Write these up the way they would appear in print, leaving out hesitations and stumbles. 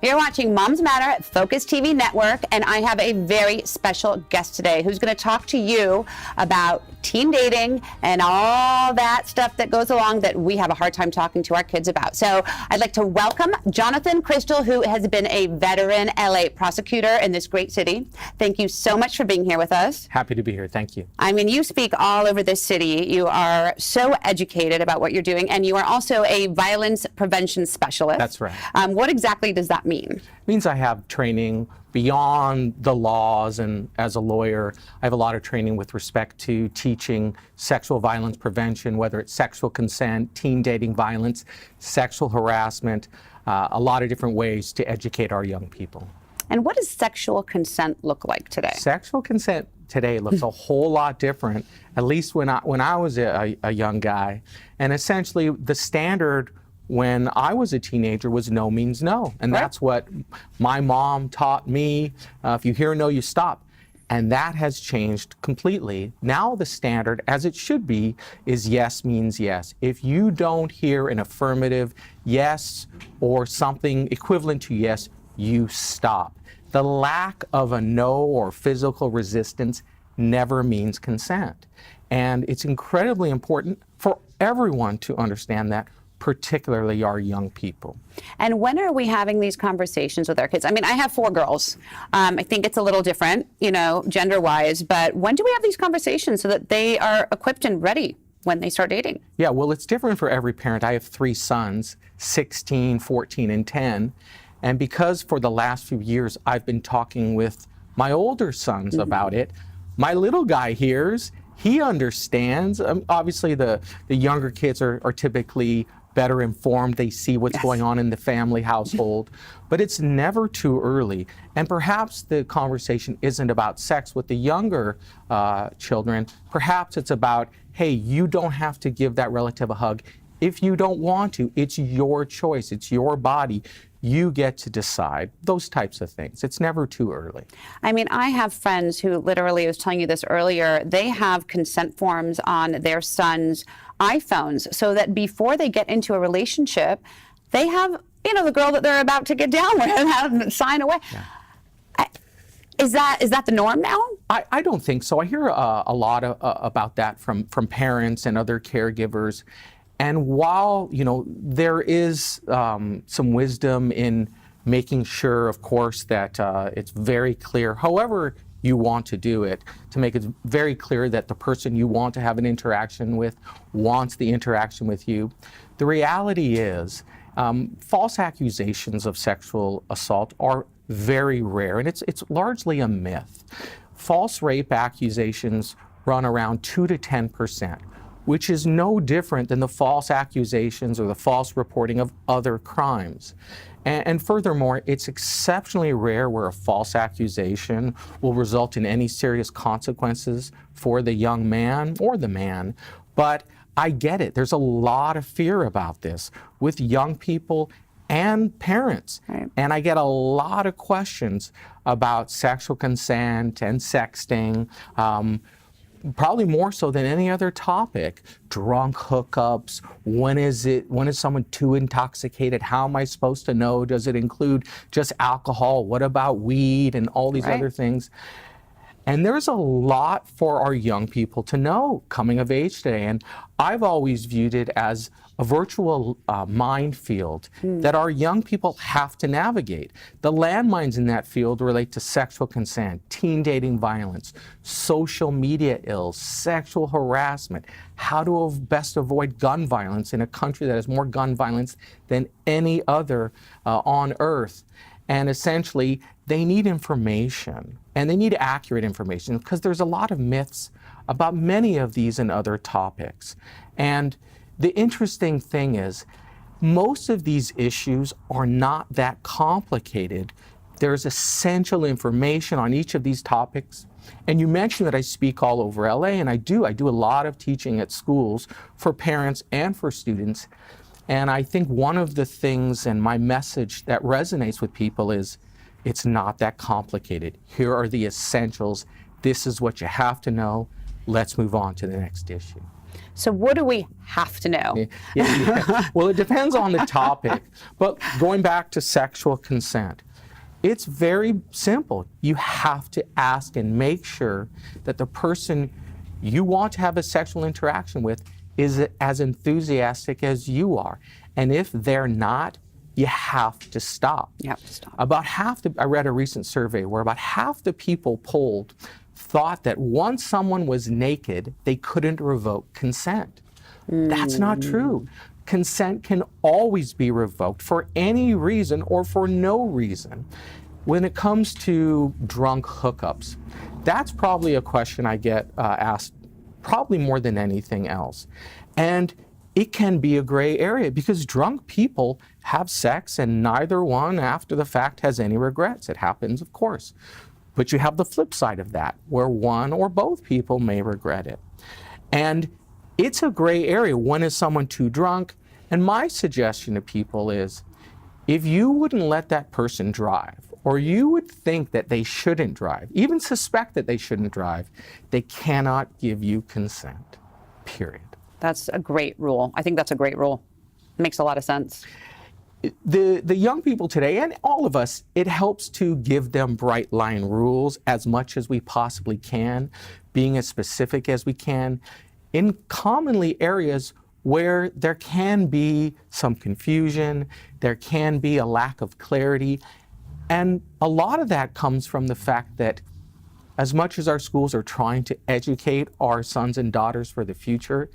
You're watching Moms Matter at Focus TV Network, and I have a very special guest today who's going to talk to you about teen dating and all that stuff that goes along that we have a hard time talking to our kids about. So I'd like to welcome Jonathan Crystal, who has been a veteran LA prosecutor in this great city. Thank you so much for being here with us. Happy to be here. Thank you. I mean, you speak all over this city. You are so educated about what you're doing, and you are also a violence prevention specialist. That's right. What exactly does that mean? It means I have training beyond the laws, and as a lawyer, I have a lot of training with respect to teaching sexual violence prevention, whether it's sexual consent, teen dating violence, sexual harassment, a lot of different ways to educate our young people. And what does sexual consent look like today? Sexual consent today looks a whole lot different, at least when I was a young guy. And essentially, the standard when I was a teenager was no means no. And Right. that's what my mom taught me. If you hear no, you stop. And that has changed completely. Now the standard, as it should be, is yes means yes. If you don't hear an affirmative yes or something equivalent to yes, you stop. The lack of a no or physical resistance never means consent. And it's incredibly important for everyone to understand that, particularly our young people. And when are we having these conversations with our kids? I mean, I have 4 girls. I think it's a little different, gender-wise, but when do we have these conversations so that they are equipped and ready when they start dating? Yeah, well, it's different for every parent. I have 3 sons, 16, 14, and 10. And because for the last few years I've been talking with my older sons about it, my little guy hears, he understands. Obviously, the younger kids are typically better informed. They see what's going on in the family household, but it's never too early. And perhaps the conversation isn't about sex with the younger children. Perhaps it's about, hey, you don't have to give that relative a hug if you don't want to. It's your choice. It's your body. You get to decide, those types of things. It's never too early. I mean, I have friends who literally, I was telling you this earlier, they have consent forms on their sons' iPhones so that before they get into a relationship, they have, the girl that they're about to get down with and have them sign away. Yeah. Is that the norm now? I don't think so. I hear a lot about that from parents and other caregivers. And while, there is some wisdom in making sure, of course, that it's very clear, however you want to do it, to make it very clear that the person you want to have an interaction with wants the interaction with you. The reality is false accusations of sexual assault are very rare, and it's largely a myth. False rape accusations run around 2 to 10%. Which is no different than the false accusations or the false reporting of other crimes. And furthermore, it's exceptionally rare where a false accusation will result in any serious consequences for the young man or the man. But I get it. There's a lot of fear about this with young people and parents. Right. And I get a lot of questions about sexual consent and sexting. Probably more so than any other topic. Drunk hookups, when is someone too intoxicated? How am I supposed to know? Does it include just alcohol? What about weed and all these other things? And there's a lot for our young people to know coming of age today. And I've always viewed it as a virtual minefield that our young people have to navigate. The landmines in that field relate to sexual consent, teen dating violence, social media ills, sexual harassment, how to best avoid gun violence in a country that has more gun violence than any other on earth. And essentially, they need information, and they need accurate information, because there's a lot of myths about many of these and other topics. And the interesting thing is, most of these issues are not that complicated. There's essential information on each of these topics. And you mentioned that I speak all over LA, and I do. I do a lot of teaching at schools for parents and for students. And I think one of the things, and my message that resonates with people, is it's not that complicated. Here are the essentials. This is what you have to know. Let's move on to the next issue. So what do we have to know? Yeah. Well, it depends on the topic. But going back to sexual consent, it's very simple. You have to ask and make sure that the person you want to have a sexual interaction with is as enthusiastic as you are. And if they're not, you have to stop. You have to stop. I read a recent survey where about half the people polled thought that once someone was naked, they couldn't revoke consent. That's not true. Consent can always be revoked for any reason or for no reason. When it comes to drunk hookups, that's probably a question I get asked probably more than anything else. And it can be a gray area because drunk people have sex and neither one after the fact has any regrets. It happens, of course. But you have the flip side of that, where one or both people may regret it. And it's a gray area. When is someone too drunk? And my suggestion to people is, if you wouldn't let that person drive, or you would think that they shouldn't drive, even suspect that they shouldn't drive, they cannot give you consent, period. That's a great rule. I think that's a great rule. Makes a lot of sense. The young people today, and all of us, it helps to give them bright line rules as much as we possibly can, being as specific as we can, in commonly areas where there can be some confusion, there can be a lack of clarity, and a lot of that comes from the fact that as much as our schools are trying to educate our sons and daughters for the future,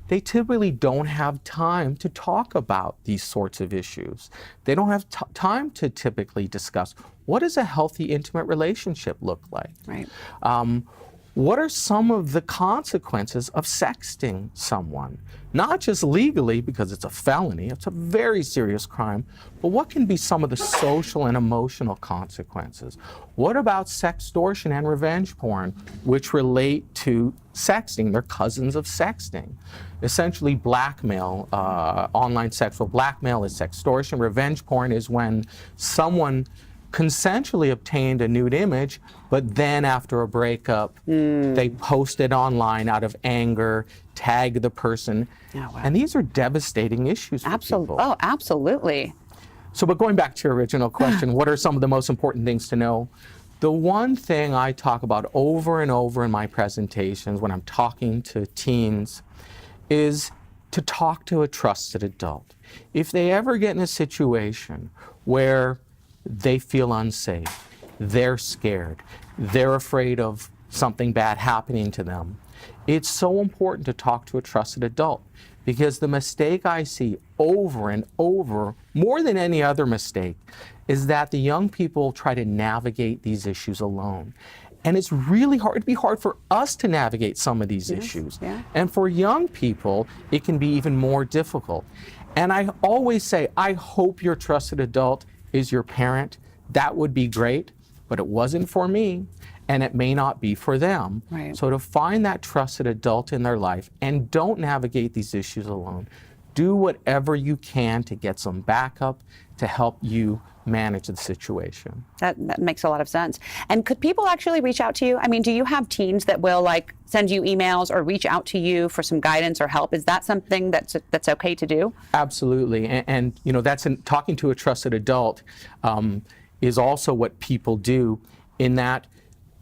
they typically don't have time to talk about these sorts of issues. They don't have time to typically discuss what does a healthy, intimate relationship look like? Right. What are some of the consequences of sexting someone? Not just legally, because it's a felony, it's a very serious crime, but what can be some of the social and emotional consequences? What about sextortion and revenge porn, which relate to sexting? They're cousins of sexting. Essentially, blackmail, online sexual blackmail is sextortion. Revenge porn is when someone consensually obtained a nude image, but then after a breakup, they post it online out of anger, tag the person. Oh, wow. And these are devastating issues for people. Oh, absolutely. So, but going back to your original question, what are some of the most important things to know? The one thing I talk about over and over in my presentations when I'm talking to teens is to talk to a trusted adult. If they ever get in a situation where they feel unsafe, they're scared, they're afraid of something bad happening to them, it's so important to talk to a trusted adult, because the mistake I see over and over, more than any other mistake, is that the young people try to navigate these issues alone. And it's really hard, it'd be hard for us to navigate some of these issues. Yeah. And for young people, it can be even more difficult. And I always say, I hope your trusted adult is your parent. That would be great, but it wasn't for me, and it may not be for them. Right. So to find that trusted adult in their life and don't navigate these issues alone. Do whatever you can to get some backup to help you manage the situation. That makes a lot of sense. And could people actually reach out to you? I mean, do you have teens that will like send you emails or reach out to you for some guidance or help? Is that something that's okay to do? Absolutely. And you know, talking to a trusted adult is also what people do, in that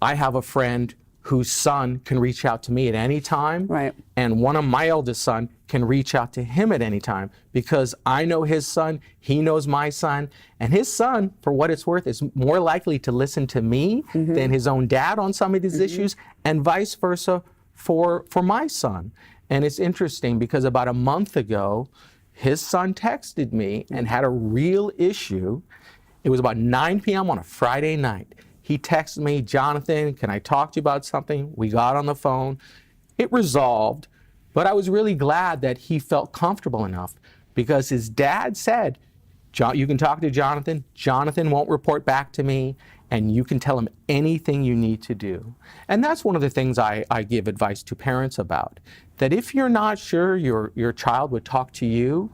I have a friend whose son can reach out to me at any time. Right. And one of my eldest son can reach out to him at any time, because I know his son, he knows my son, and his son, for what it's worth, is more likely to listen to me than his own dad on some of these issues, and vice versa for my son. And it's interesting because about a month ago, his son texted me and had a real issue. It was about 9 p.m. on a Friday night. He texted me, "Jonathan, can I talk to you about something?" We got on the phone. It resolved, but I was really glad that he felt comfortable enough, because his dad said, "You can talk to Jonathan. Jonathan won't report back to me, and you can tell him anything you need to do." And that's one of the things I give advice to parents about, that if you're not sure your child would talk to you,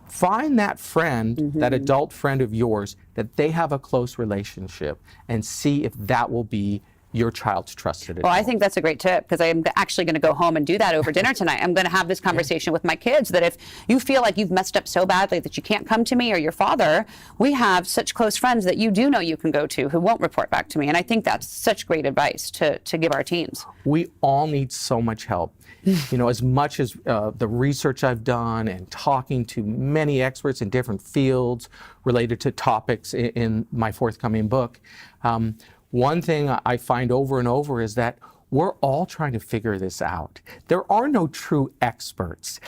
find that friend, that adult friend of yours, that they have a close relationship, and see if that will be your child's trusted adult. Well, I think that's a great tip because I'm actually going to go home and do that over dinner tonight. I'm going to have this conversation with my kids that if you feel like you've messed up so badly that you can't come to me or your father, we have such close friends that you do know you can go to who won't report back to me. And I think that's such great advice to give our teens. We all need so much help. You know, as much as the research I've done and talking to many experts in different fields related to topics in my forthcoming book, one thing I find over and over is that we're all trying to figure this out. There are no true experts.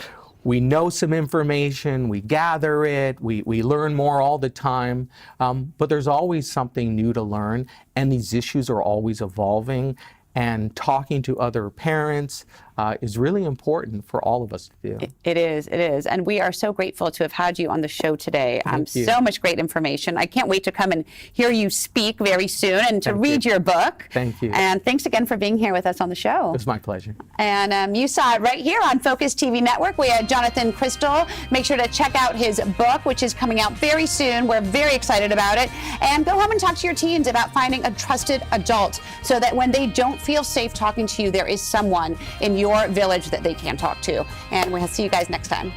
We know some information, we gather it, we learn more all the time, but there's always something new to learn, and these issues are always evolving. And talking to other parents is really important for all of us to do. It is. And we are so grateful to have had you on the show today. Thank you. So much great information. I can't wait to come and hear you speak very soon and to read your book. Thank you. And thanks again for being here with us on the show. It was my pleasure. And you saw it right here on Focus TV Network. We had Jonathan Crystal. Make sure to check out his book, which is coming out very soon. We're very excited about it. And go home and talk to your teens about finding a trusted adult so that when they don't feel safe talking to you, there is someone in your village that they can talk to. And we'll see you guys next time.